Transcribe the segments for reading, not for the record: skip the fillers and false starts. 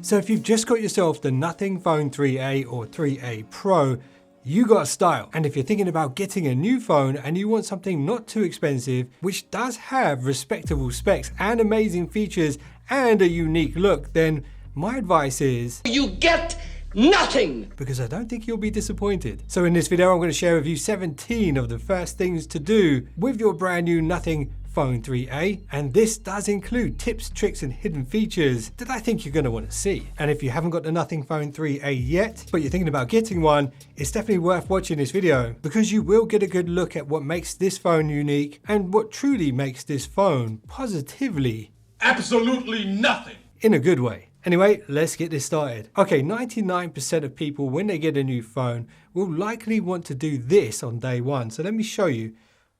So if you've just got yourself the Nothing Phone 3A or 3A Pro, you got style. And if you're thinking about getting a new phone and you want something not too expensive, which does have respectable specs and amazing features and a unique look, then my advice is you get nothing, because I don't think you'll be disappointed. So in this video, I'm going to share with you 17 of the first things to do with your brand new Nothing Phone 3A, and this does include tips, tricks and hidden features that I think you're going to want to see. And if you haven't got the Nothing Phone 3A yet, but you're thinking about getting one, it's definitely worth watching this video because you will get a good look at what makes this phone unique and what truly makes this phone positively absolutely nothing in a good way. Anyway, let's get this started. Okay, 99% of people when they get a new phone will likely want to do this on day one. So let me show you.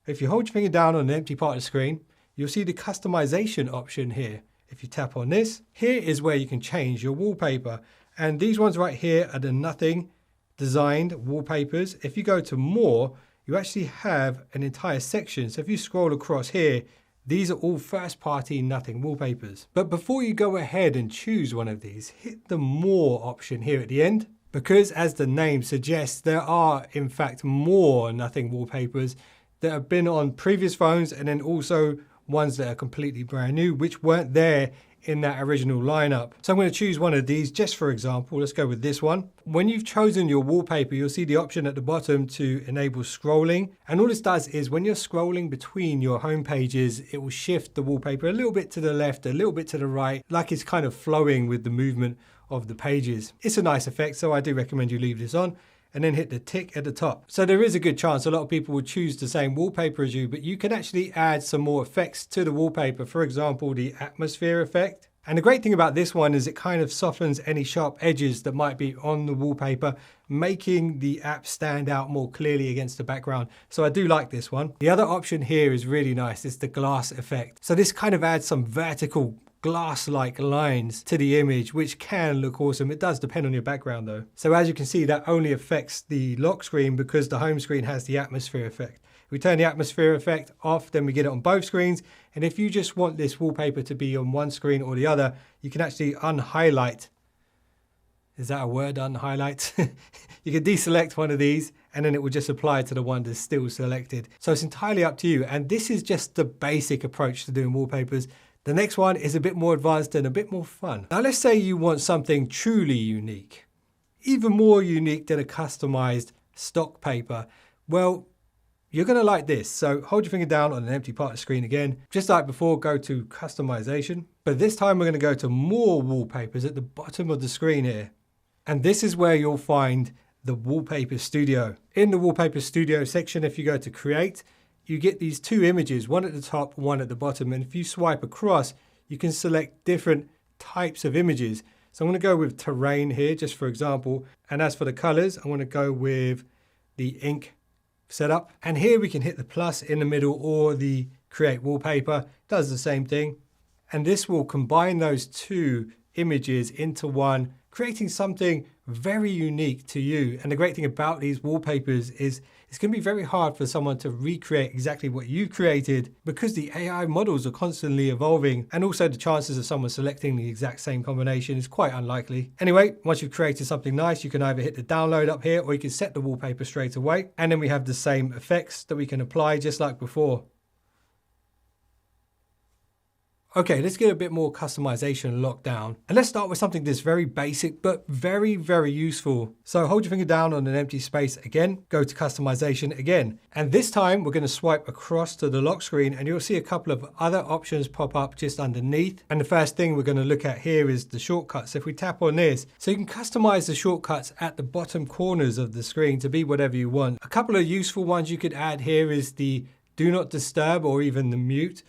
If you hold your finger down on the empty part of the screen, you'll see the customization option here. If you tap on this, here is where you can change your wallpaper. And these ones right here are the Nothing designed wallpapers. If you go to more, you actually have an entire section. So if you scroll across here, these are all first party Nothing wallpapers. But before you go ahead and choose one of these, hit the more option here at the end. Because as the name suggests, there are in fact more Nothing wallpapers that have been on previous phones and then also ones that are completely brand new, which weren't there in that original lineup. So I'm going to choose one of these just for example. Let's go with this one. When you've chosen your wallpaper, you'll see the option at the bottom to enable scrolling. And all this does is when you're scrolling between your home pages, it will shift the wallpaper a little bit to the left, a little bit to the right, like it's kind of flowing with the movement of the pages. It's a nice effect, so I do recommend you leave this on. And then hit the tick at the top. So there is a good chance a lot of people will choose the same wallpaper as you, but you can actually add some more effects to the wallpaper. For example, the atmosphere effect. And the great thing about this one is it kind of softens any sharp edges that might be on the wallpaper, making the app stand out more clearly against the background. So I do like this one. The other option here is really nice. It's the glass effect. So this kind of adds some vertical glass-like lines to the image, which can look awesome. It does depend on your background though. So as you can see, that only affects the lock screen because the home screen has the atmosphere effect. If we turn the atmosphere effect off, then we get it on both screens. And if you just want this wallpaper to be on one screen or the other, you can actually unhighlight. Is that a word, unhighlight? You can deselect one of these and then it will just apply to the one that's still selected. So it's entirely up to you. And this is just the basic approach to doing wallpapers. The next one is a bit more advanced and a bit more fun. Now let's say you want something truly unique, even more unique than a customized stock paper. Well, you're gonna like this. So hold your finger down on an empty part of the screen again. Just like before, go to customization. But this time we're gonna go to more wallpapers at the bottom of the screen here. And this is where you'll find the Wallpaper Studio. In the Wallpaper Studio section, if you go to create, you get these two images, one at the top, one at the bottom. And if you swipe across, you can select different types of images. So I'm going to go with terrain here, just for example. And as for the colors, I want to go with the ink setup. And here we can hit the plus in the middle or the create wallpaper. It does the same thing. And this will combine those two images into one, creating something very unique to you. And the great thing about these wallpapers is it's going to be very hard for someone to recreate exactly what you created because the AI models are constantly evolving, and also the chances of someone selecting the exact same combination is quite unlikely. Anyway, once you've created something nice, you can either hit the download up here or you can set the wallpaper straight away. And then we have the same effects that we can apply just like before. Okay, let's get a bit more customization locked down. And let's start with something that's very basic, but very, very useful. So hold your finger down on an empty space again, go to customization again. And this time we're gonna swipe across to the lock screen and you'll see a couple of other options pop up just underneath. And the first thing we're gonna look at here is the shortcuts. If we tap on this, so you can customize the shortcuts at the bottom corners of the screen to be whatever you want. A couple of useful ones you could add here is the do not disturb or even the mute,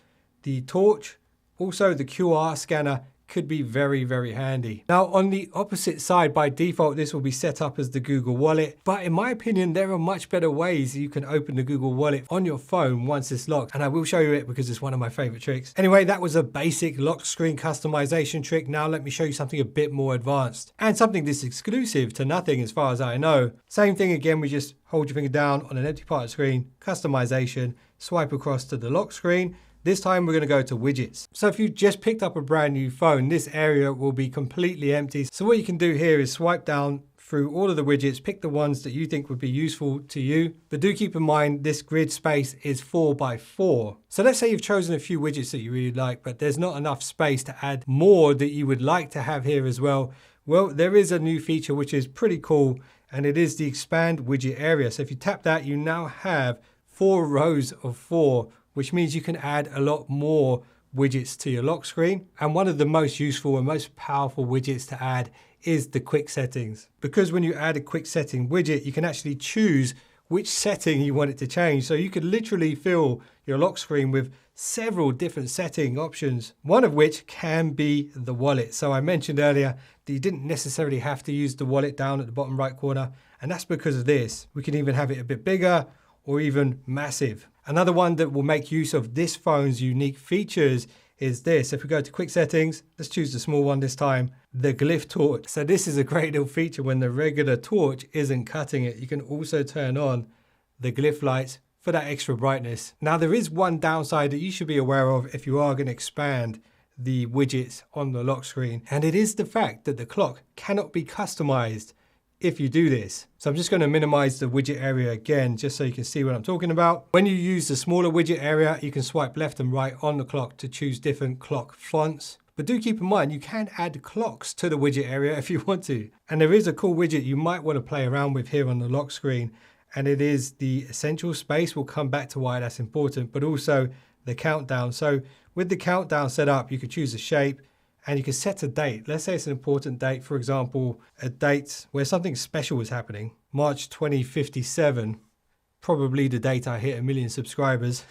the torch. Also, the QR scanner could be very, very handy. Now, on the opposite side, by default, this will be set up as the Google Wallet. But in my opinion, there are much better ways you can open the Google Wallet on your phone once it's locked. And I will show you it because it's one of my favorite tricks. Anyway, that was a basic lock screen customization trick. Now let me show you something a bit more advanced and something that's exclusive to Nothing as far as I know. Same thing again, we just hold your finger down on an empty part of the screen, customization, swipe across to the lock screen. This time we're going to go to widgets. So if you just picked up a brand new phone, this area will be completely empty. So what you can do here is swipe down through all of the widgets, pick the ones that you think would be useful to you. But do keep in mind this grid space is 4x4. So let's say you've chosen a few widgets that you really like, but there's not enough space to add more that you would like to have here as well. Well, there is a new feature which is pretty cool, and it is the expand widget area. So if you tap that, you now have 4 rows of 4, which means you can add a lot more widgets to your lock screen. And one of the most useful and most powerful widgets to add is the quick settings. Because when you add a quick setting widget, you can actually choose which setting you want it to change. So you could literally fill your lock screen with several different setting options, one of which can be the wallet. So I mentioned earlier that you didn't necessarily have to use the wallet down at the bottom right corner, and that's because of this. We can even have it a bit bigger or even massive. Another one that will make use of this phone's unique features is this. If we go to quick settings, let's choose the small one this time, the Glyph torch. So this is a great little feature when the regular torch isn't cutting it. You can also turn on the Glyph lights for that extra brightness. Now there is one downside that you should be aware of if you are going to expand the widgets on the lock screen, and it is the fact that the clock cannot be customized if you do this. So I'm just going to minimize the widget area again, just so you can see what I'm talking about. When you use the smaller widget area, you can swipe left and right on the clock to choose different clock fonts. But do keep in mind, you can add clocks to the widget area if you want to. And there is a cool widget you might want to play around with here on the lock screen. And it is the essential space. We'll come back to why that's important, but also the countdown. So with the countdown set up, you could choose a shape, and you can set a date. Let's say it's an important date, for example, a date where something special is happening. March 2057, probably the date I hit 1 million subscribers.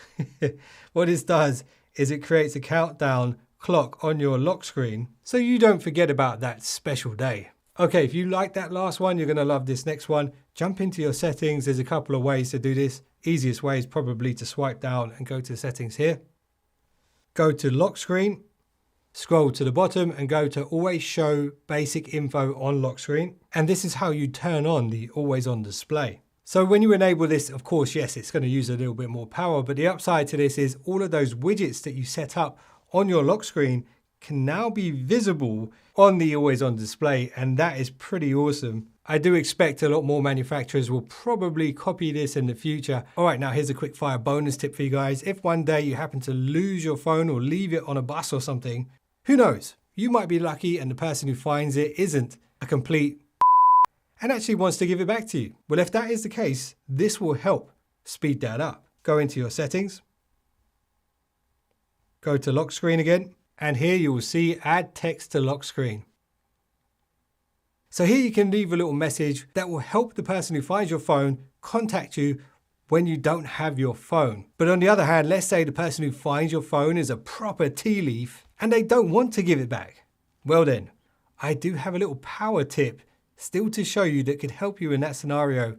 What this does is it creates a countdown clock on your lock screen so you don't forget about that special day. Okay, if you like that last one, you're gonna love this next one. Jump into your settings. There's a couple of ways to do this. Easiest way is probably to swipe down and go to settings here. Go to lock screen. Scroll to the bottom and go to always show basic info on lock screen. And this is how you turn on the always on display. So when you enable this, of course, yes, it's going to use a little bit more power, but the upside to this is all of those widgets that you set up on your lock screen can now be visible on the always on display. And that is pretty awesome. I do expect a lot more manufacturers will probably copy this in the future. All right, now here's a quick fire bonus tip for you guys. If one day you happen to lose your phone or leave it on a bus or something, who knows? You might be lucky and the person who finds it isn't a complete and actually wants to give it back to you. Well, if that is the case, this will help speed that up. Go into your settings, go to lock screen again, and here you will see add text to lock screen. So here you can leave a little message that will help the person who finds your phone contact you when you don't have your phone. But on the other hand, let's say the person who finds your phone is a proper tea leaf and they don't want to give it back. Well then, I do have a little power tip still to show you that could help you in that scenario.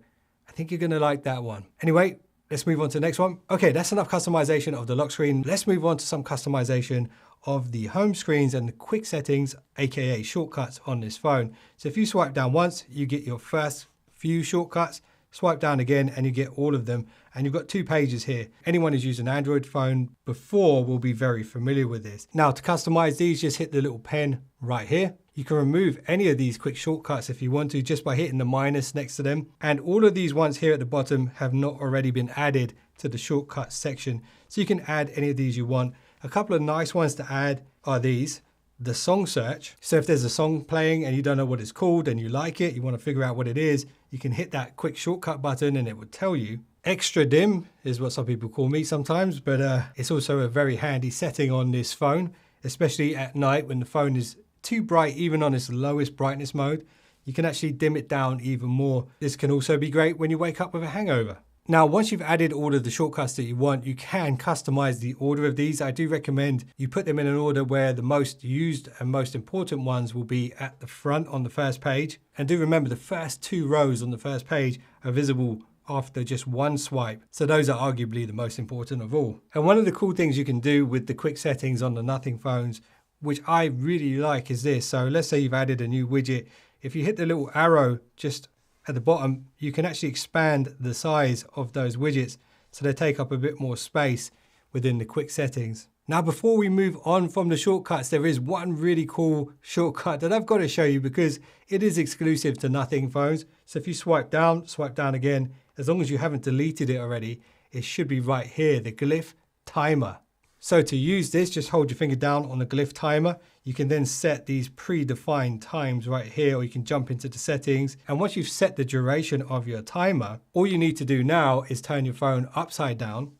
I think you're gonna like that one. Anyway, let's move on to the next one. Okay, that's enough customization of the lock screen. Let's move on to some customization of the home screens and the quick settings, AKA shortcuts on this phone. So if you swipe down once, you get your first few shortcuts. Swipe down again and you get all of them. And you've got 2 pages here. Anyone who's used an Android phone before will be very familiar with this. Now to customize these, just hit the little pen right here. You can remove any of these quick shortcuts if you want to, just by hitting the minus next to them. And all of these ones here at the bottom have not already been added to the shortcuts section. So you can add any of these you want. A couple of nice ones to add are these. The song search. So if there's a song playing and you don't know what it's called and you like it, you want to figure out what it is, you can hit that quick shortcut button and it will tell you. Extra dim is what some people call me sometimes, but it's also a very handy setting on this phone, especially at night when the phone is too bright, even on its lowest brightness mode. You can actually dim it down even more. This can also be great when you wake up with a hangover. Now, once you've added all of the shortcuts that you want, you can customize the order of these. I do recommend you put them in an order where the most used and most important ones will be at the front on the first page. And do remember the first 2 rows on the first page are visible after just one swipe. So those are arguably the most important of all. And one of the cool things you can do with the quick settings on the Nothing phones, which I really like, is this. So let's say you've added a new widget. If you hit the little arrow just at the bottom, you can actually expand the size of those widgets so they take up a bit more space, within the quick settings. Now, before we move on from the shortcuts, there is one really cool shortcut that I've got to show you because it is exclusive to Nothing phones. So if you swipe down again, as long as you haven't deleted it already, it should be right here, the Glyph timer. So to use this, just hold your finger down on the Glyph timer. You can then set these predefined times right here, or you can jump into the settings. And once you've set the duration of your timer, all you need to do now is turn your phone upside down.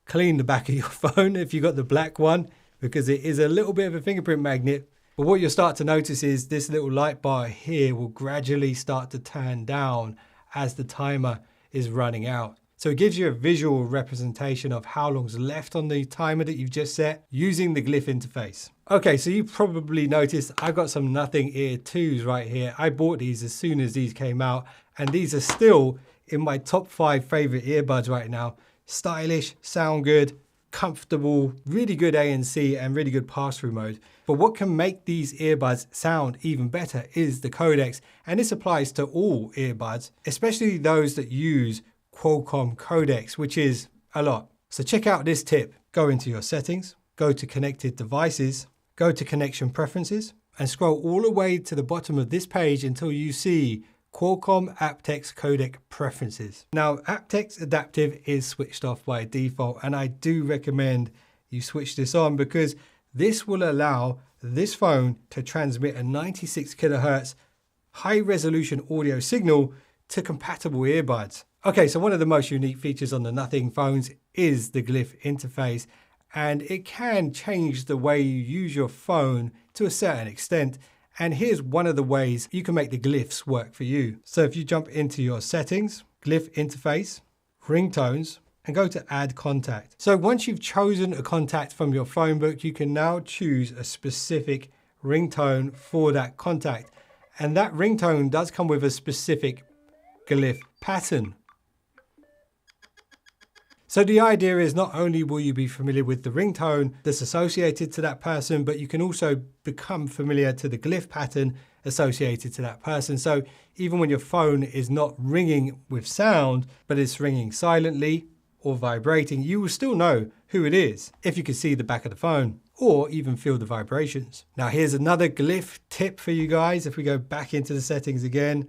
Clean the back of your phone if you got the black one, because it is a little bit of a fingerprint magnet. But what you'll start to notice is this little light bar here will gradually start to turn down as the timer is running out. So it gives you a visual representation of how long's left on the timer that you've just set using the Glyph interface. Okay, so you probably noticed I got some Nothing Ear 2s right here. I bought these as soon as these came out, and these are still in my top 5 favorite earbuds right now. Stylish, sound good, comfortable, really good ANC and really good pass-through mode. But what can make these earbuds sound even better is the codecs, and this applies to all earbuds, especially those that use Qualcomm codecs, which is a lot. So check out this tip. Go into your settings, go to connected devices, go to connection preferences, and scroll all the way to the bottom of this page until you see Qualcomm aptX codec preferences. Now, aptX adaptive is switched off by default, and I do recommend you switch this on because this will allow this phone to transmit a 96 kilohertz high resolution audio signal to compatible earbuds. Okay, so one of the most unique features on the Nothing phones is the Glyph interface, and it can change the way you use your phone to a certain extent. And here's one of the ways you can make the glyphs work for you. So if you jump into your settings, Glyph interface, ringtones, and go to add contact. So once you've chosen a contact from your phone book, you can now choose a specific ringtone for that contact. And that ringtone does come with a specific Glyph pattern. So the idea is not only will you be familiar with the ringtone that's associated to that person, but you can also become familiar to the Glyph pattern associated to that person. So even when your phone is not ringing with sound, but it's ringing silently or vibrating, you will still know who it is if you can see the back of the phone or even feel the vibrations. Now here's another Glyph tip for you guys. If we go back into the settings again,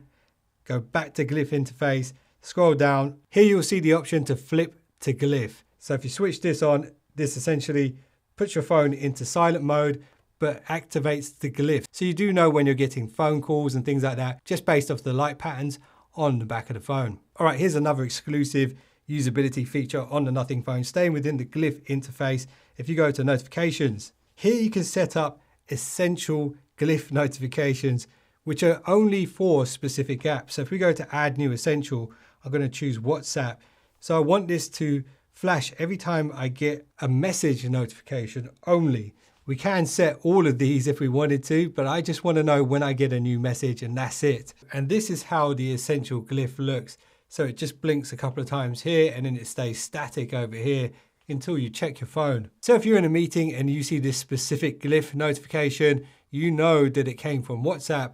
go back to Glyph interface, scroll down, here you'll see the option to flip to Glyph. So if you switch this on, this essentially puts your phone into silent mode, but activates the Glyph. So you do know when you're getting phone calls and things like that, just based off the light patterns on the back of the phone. All right, here's another exclusive usability feature on the Nothing phone, staying within the Glyph interface. If you go to notifications, here you can set up essential Glyph notifications, which are only for specific apps. So if we go to add new essential, I'm going to choose WhatsApp. So I want this to flash every time I get a message notification only. We can set all of these if we wanted to, but I just want to know when I get a new message and that's it. And this is how the essential Glyph looks. So it just blinks a couple of times here and then it stays static over here until you check your phone. So if you're in a meeting and you see this specific Glyph notification, you know that it came from WhatsApp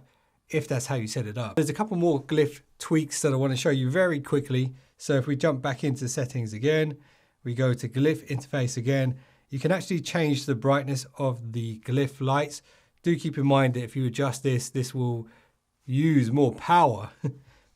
if that's how you set it up. There's a couple more Glyph tweaks that I want to show you very quickly. So if we jump back into settings again, we go to Glyph interface again, you can actually change the brightness of the Glyph lights. Do keep in mind that if you adjust this, this will use more power.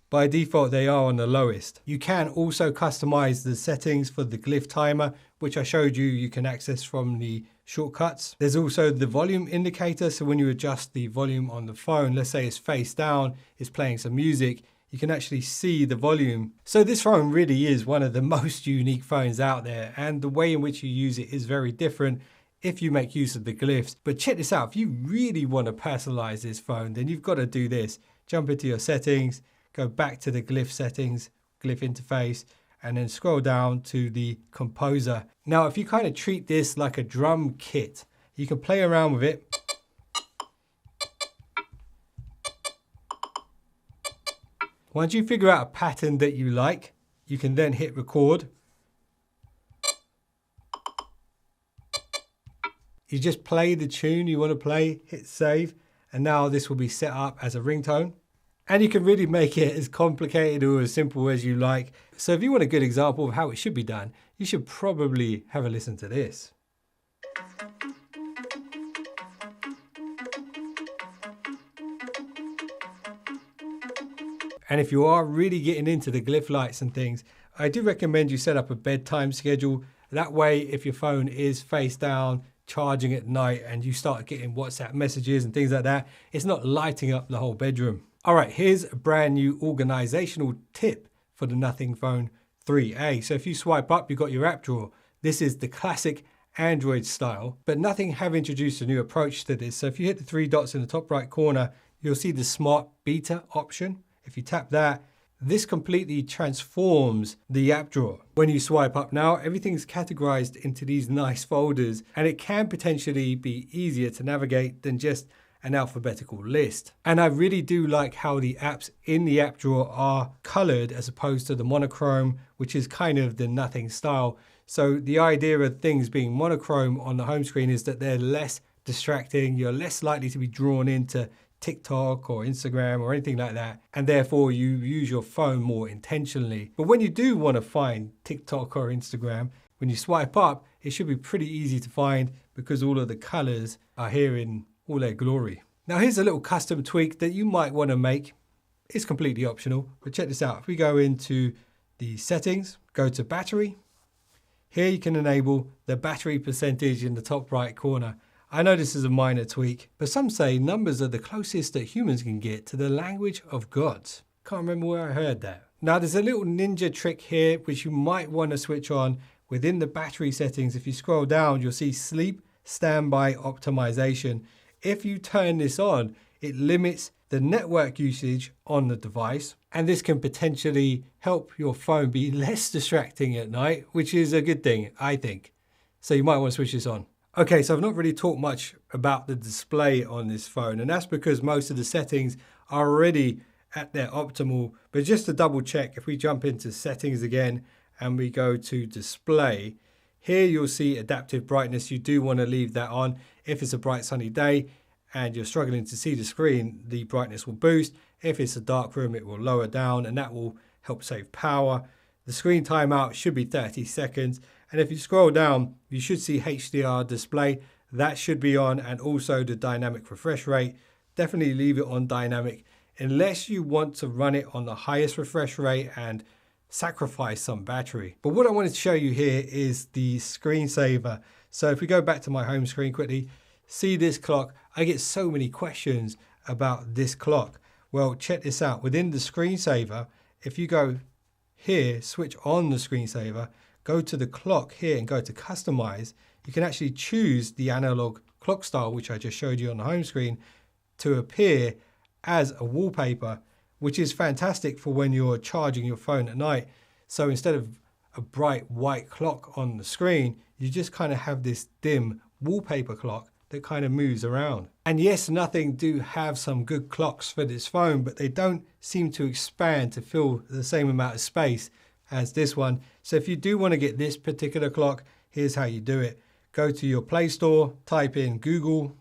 By default, they are on the lowest. You can also customize the settings for the Glyph timer, which I showed you, you can access from the shortcuts. There's also the volume indicator. So when you adjust the volume on the phone, let's say it's face down, it's playing some music, you can actually see the volume. So this phone really is one of the most unique phones out there, and the way in which you use it is very different if you make use of the glyphs. But check this out, if you really want to personalize this phone, then you've got to do this. Jump into your settings, go back to the Glyph settings, Glyph interface, and then scroll down to the composer. Now, if you kind of treat this like a drum kit, you can play around with it. Once you figure out a pattern that you like, you can then hit record. You just play the tune you want to play, hit save, and now this will be set up as a ringtone. And you can really make it as complicated or as simple as you like. So if you want a good example of how it should be done, you should probably have a listen to this. And if you are really getting into the glyph lights and things, I do recommend you set up a bedtime schedule. That way, if your phone is face down, charging at night, and you start getting WhatsApp messages and things like that, it's not lighting up the whole bedroom. All right, here's a brand new organizational tip for the Nothing Phone 3A. So if you swipe up, you've got your app drawer. This is the classic Android style, but Nothing have introduced a new approach to this. So if you hit the three dots in the top right corner, you'll see the Smart Beta option. If you tap that, this completely transforms the app drawer. When you swipe up now, everything's categorized into these nice folders, and it can potentially be easier to navigate than just an alphabetical list. And I really do like how the apps in the app drawer are colored as opposed to the monochrome, which is kind of the Nothing style. So the idea of things being monochrome on the home screen is that they're less distracting. You're less likely to be drawn into TikTok or Instagram or anything like that, and therefore you use your phone more intentionally. But when you do want to find TikTok or Instagram, when you swipe up, it should be pretty easy to find because all of the colors are here in all their glory. Now here's a little custom tweak that you might want to make. It's completely optional, but check this out. If we go into the settings, go to battery, here you can enable the battery percentage in the top right corner. I know this is a minor tweak, but some say numbers are the closest that humans can get to the language of gods. Can't remember where I heard that. Now there's a little ninja trick here which you might want to switch on within the battery settings. If you scroll down, you'll see sleep standby optimization. If you turn this on, it limits the network usage on the device, and this can potentially help your phone be less distracting at night, which is a good thing, I think. So you might want to switch this on. Okay, so I've not really talked much about the display on this phone, and that's because most of the settings are already at their optimal. But just to double check, if we jump into settings again and we go to display, here you'll see adaptive brightness. You do want to leave that on. If it's a bright sunny day and you're struggling to see the screen, the brightness will boost. If it's a dark room, it will lower down, and that will help save power. The screen timeout should be 30 seconds. And if you scroll down, you should see HDR display. That should be on, and also the dynamic refresh rate. Definitely leave it on dynamic unless you want to run it on the highest refresh rate and sacrifice some battery. But what I wanted to show you here is the screensaver. So if we go back to my home screen quickly, see this clock. I get so many questions about this clock. Well, check this out. Within the screensaver, if you go here, switch on the screensaver, go to the clock here and go to customize, you can actually choose the analog clock style, which I just showed you on the home screen, to appear as a wallpaper, which is fantastic for when you're charging your phone at night. So instead of a bright white clock on the screen, you just kind of have this dim wallpaper clock that kind of moves around. And yes, Nothing do have some good clocks for this phone, but they don't seem to expand to fill the same amount of space as this one. So if you do want to get this particular clock, here's how you do it. Go to your Play Store, type in Google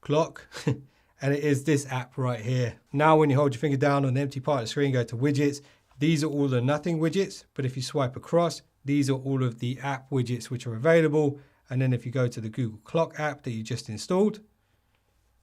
clock, and it is this app right here. Now when you hold your finger down on the empty part of the screen, go to widgets. These are all the Nothing widgets, but if you swipe across, these are all of the app widgets which are available. And then if you go to the Google Clock app that you just installed,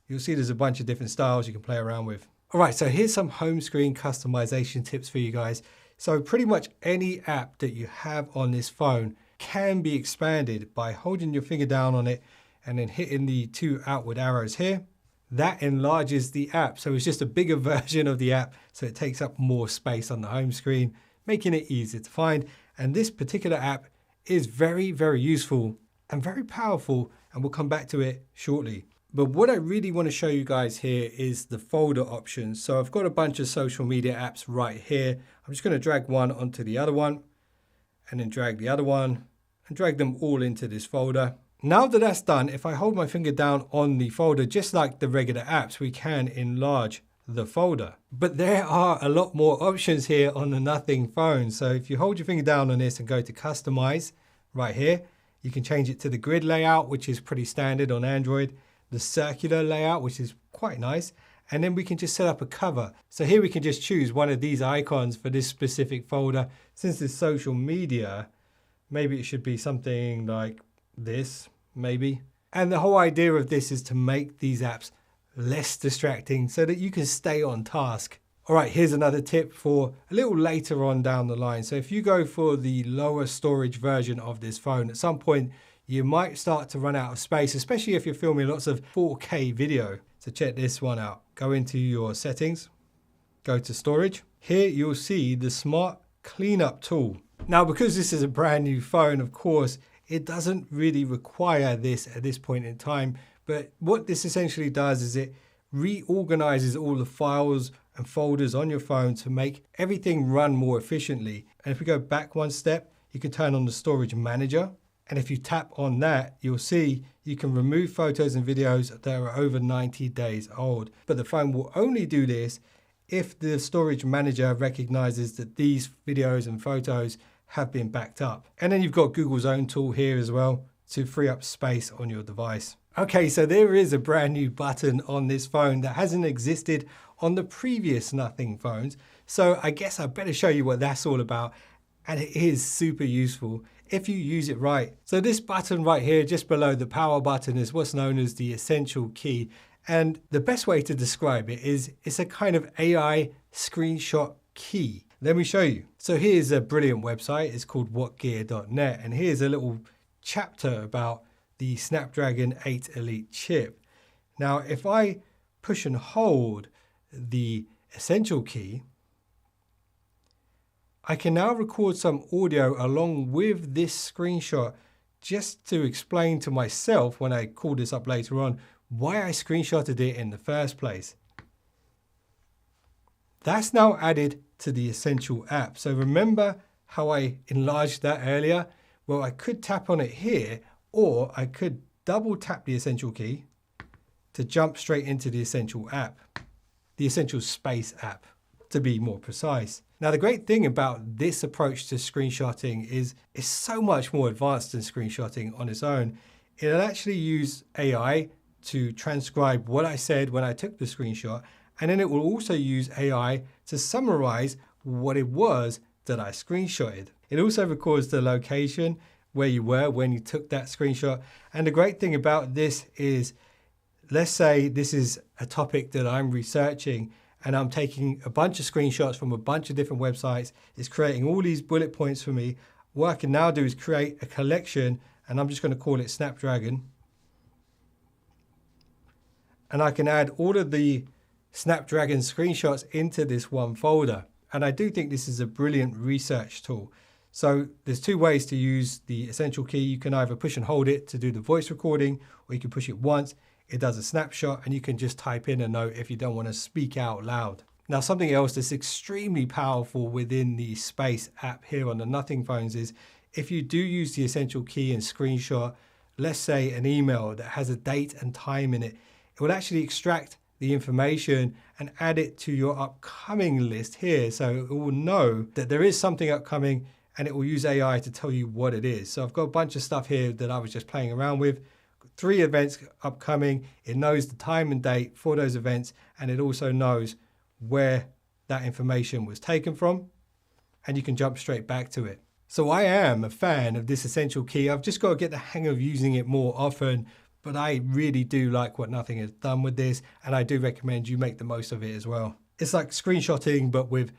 you'll see there's a bunch of different styles you can play around with. All right, so here's some home screen customization tips for you guys. So pretty much any app that you have on this phone can be expanded by holding your finger down on it and then hitting the two outward arrows here. That enlarges the app. So it's just a bigger version of the app. So it takes up more space on the home screen, making it easier to find. And this particular app is very, very useful and very powerful. And we'll come back to it shortly. But what I really want to show you guys here is the folder options. So I've got a bunch of social media apps right here. I'm just going to drag one onto the other one and then drag the other one and drag them all into this folder. Now that that's done, if I hold my finger down on the folder, just like the regular apps, we can enlarge the folder. But there are a lot more options here on the Nothing phone. So if you hold your finger down on this and go to customize right here, you can change it to the grid layout, which is pretty standard on Android. the circular layout, which is quite nice. And then we can just set up a cover. So here we can just choose one of these icons for this specific folder. Since it's social media, maybe it should be something like this, maybe. And the whole idea of this is to make these apps less distracting so that you can stay on task. All right, here's another tip for a little later on down the line. So if you go for the lower storage version of this phone, at some point you might start to run out of space, especially if you're filming lots of 4K video. So check this one out. Go into your settings, go to storage. Here you'll see the smart cleanup tool. Now, because this is a brand new phone, of course, it doesn't really require this at this point in time. But what this essentially does is it reorganizes all the files and folders on your phone to make everything run more efficiently. And if we go back one step, you can turn on the storage manager. And if you tap on that, you'll see you can remove photos and videos that are over 90 days old. But the phone will only do this if the storage manager recognizes that these videos and photos have been backed up. And then you've got Google's own tool here as well to free up space on your device. Okay, so there is a brand new button on this phone that hasn't existed on the previous Nothing phones. So I guess I better show you what that's all about. And it is super useful if you use it right. So this button right here, just below the power button, is what's known as the essential key. And the best way to describe it is it's a kind of AI screenshot key. Let me show you. So here's a brilliant website. It's called whatgear.net. And here's a little chapter about the Snapdragon 8 Elite chip. Now, if I push and hold the essential key, I can now record some audio along with this screenshot just to explain to myself when I call this up later on why I screenshotted it in the first place. That's now added to the Essential app. So remember how I enlarged that earlier? Well, I could tap on it here, or I could double tap the Essential key to jump straight into the Essential app, the Essential Space app, to be more precise. Now, the great thing about this approach to screenshotting is it's so much more advanced than screenshotting on its own. It'll actually use AI to transcribe what I said when I took the screenshot, and then it will also use AI to summarize what it was that I screenshotted. It also records the location where you were when you took that screenshot. And the great thing about this is, let's say this is a topic that I'm researching and I'm taking a bunch of screenshots from a bunch of different websites. It's creating all these bullet points for me. What I can now do is create a collection, and I'm just going to call it Snapdragon. And I can add all of the Snapdragon screenshots into this one folder. And I do think this is a brilliant research tool. So there's two ways to use the Essential key. You can either push and hold it to do the voice recording, or you can push it once. It does a snapshot, and you can just type in a note if you don't want to speak out loud. Now, something else that's extremely powerful within the Space app here on the Nothing phones is if you do use the Essential key and screenshot, let's say an email that has a date and time in it, it will actually extract the information and add it to your upcoming list here. So it will know that there is something upcoming, and it will use AI to tell you what it is. So I've got a bunch of stuff here that I was just playing around with. 3 events upcoming. It knows the time and date for those events, and it also knows where that information was taken from, and you can jump straight back to it. So I am a fan of this Essential key. I've just got to get the hang of using it more often, but I really do like what Nothing has done with this, and I do recommend you make the most of it as well. It's like screenshotting, but with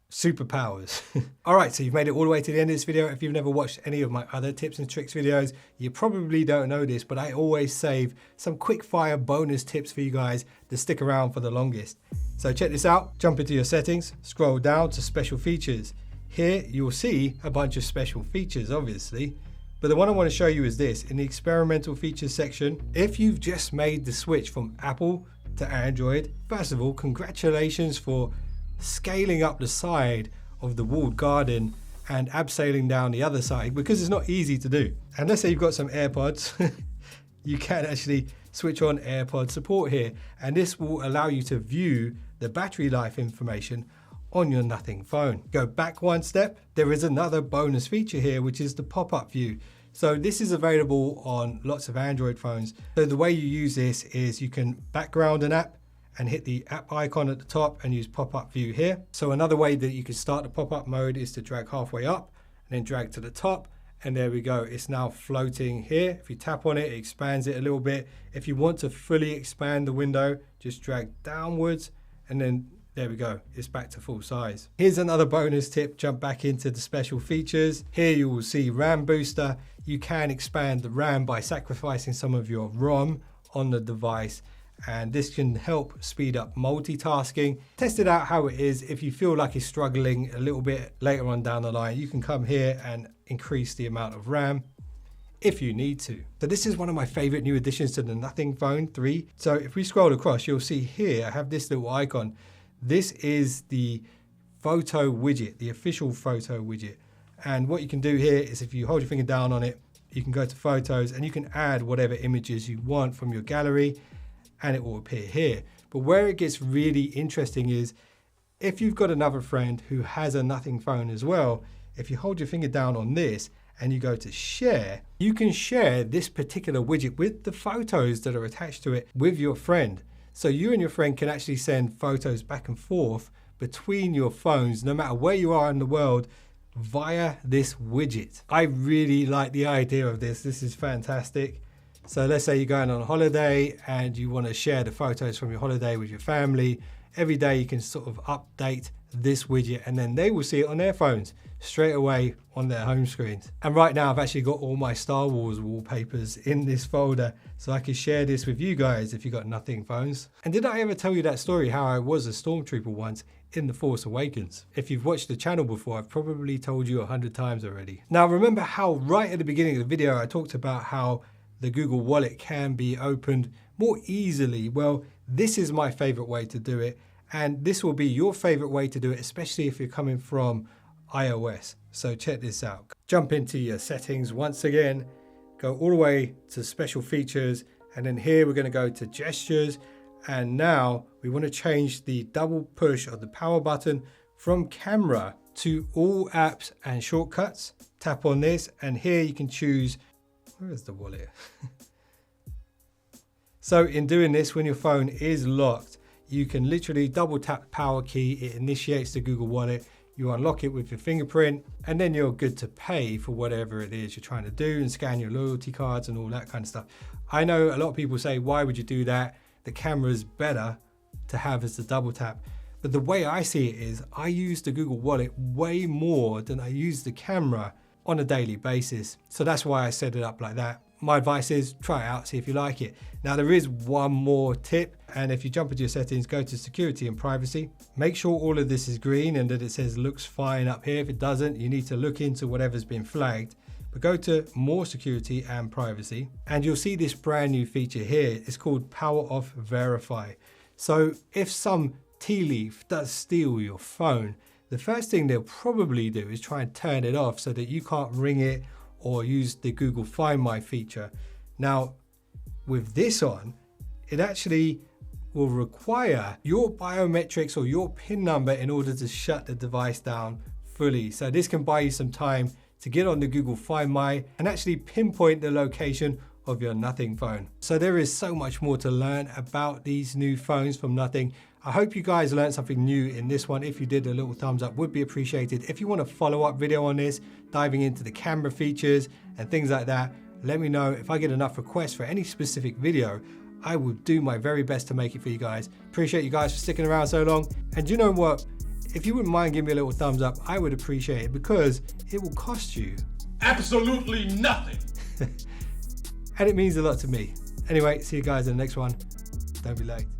superpowers. All right, so you've made it all the way to the end of this video. If you've never watched any of my other tips and tricks videos, you probably don't know this, but I always save some quick fire bonus tips for you guys to stick around for the longest. So check this out. Jump into your settings, scroll down to special features. Here you'll see a bunch of special features, obviously, but the one I want to show you is this. In the experimental features section, if you've just made the switch from Apple to Android, first of all, congratulations for scaling up the side of the walled garden and abseiling down the other side, because it's not easy to do. And let's say you've got some AirPods, you can actually switch on AirPod support here, and this will allow you to view the battery life information on your Nothing phone. Go back one step, there is another bonus feature here, which is the pop-up view. So this is available on lots of Android phones. So the way you use this is you can background an app and hit the app icon at the top and use pop-up view here. So another way that you can start the pop-up mode is to drag halfway up and then drag to the top. And there we go, it's now floating here. If you tap on it, it expands it a little bit. If you want to fully expand the window, just drag downwards and then there we go, it's back to full size. Here's another bonus tip, jump back into the special features. Here you will see RAM booster. You can expand the RAM by sacrificing some of your ROM on the device, and this can help speed up multitasking. Test it out how it is. If you feel like it's struggling a little bit later on down the line, you can come here and increase the amount of RAM if you need to. So this is one of my favorite new additions to the Nothing Phone 3. So if we scroll across, you'll see here, I have this little icon. This is the photo widget, the official photo widget. And what you can do here is if you hold your finger down on it, you can go to photos and you can add whatever images you want from your gallery and it will appear here. But where it gets really interesting is if you've got another friend who has a Nothing Phone as well, if you hold your finger down on this and you go to share, you can share this particular widget with the photos that are attached to it with your friend. So you and your friend can actually send photos back and forth between your phones, no matter where you are in the world, via this widget. I really like the idea of this. This is fantastic. So let's say you're going on a holiday and you want to share the photos from your holiday with your family. Every day you can sort of update this widget and then they will see it on their phones straight away on their home screens. And right now I've actually got all my Star Wars wallpapers in this folder so I can share this with you guys if you've got Nothing phones. And did I ever tell you that story how I was a stormtrooper once in The Force Awakens? If you've watched the channel before, I've probably told you 100 times already. Now remember how right at the beginning of the video I talked about how the Google Wallet can be opened more easily? Well, this is my favorite way to do it. And this will be your favorite way to do it, especially if you're coming from iOS. So check this out. Jump into your settings once again, go all the way to special features, and then here we're going to go to gestures. And now we want to change the double push of the power button from camera to all apps and shortcuts. Tap on this and here you can choose, where is the wallet? So in doing this, when your phone is locked, you can literally double tap the power key. It initiates the Google Wallet. You unlock it with your fingerprint and then you're good to pay for whatever it is you're trying to do and scan your loyalty cards and all that kind of stuff. I know a lot of people say, why would you do that? The camera is better to have as the double tap. But the way I see it is I use the Google Wallet way more than I use the camera on a daily basis. So that's why I set it up like that. My advice is try it out, see if you like it. Now there is one more tip, and if you jump into your settings, go to security and privacy. Make sure all of this is green and that it says looks fine up here. If it doesn't, you need to look into whatever's been flagged. But go to more security and privacy and you'll see this brand new feature here. It's called Power Off Verify. So if some tea leaf does steal your phone, the first thing they'll probably do is try and turn it off so that you can't ring it or use the Google Find My feature. Now, with this on, it actually will require your biometrics or your PIN number in order to shut the device down fully. So this can buy you some time to get on the Google Find My and actually pinpoint the location of your Nothing phone. So there is so much more to learn about these new phones from Nothing. I hope you guys learned something new in this one. If you did, a little thumbs up would be appreciated. If you want a follow-up video on this, diving into the camera features and things like that, let me know. If I get enough requests for any specific video, I will do my very best to make it for you guys. Appreciate you guys for sticking around so long. And you know what? If you wouldn't mind giving me a little thumbs up, I would appreciate it because it will cost you absolutely nothing. And it means a lot to me. Anyway, see you guys in the next one. Don't be late.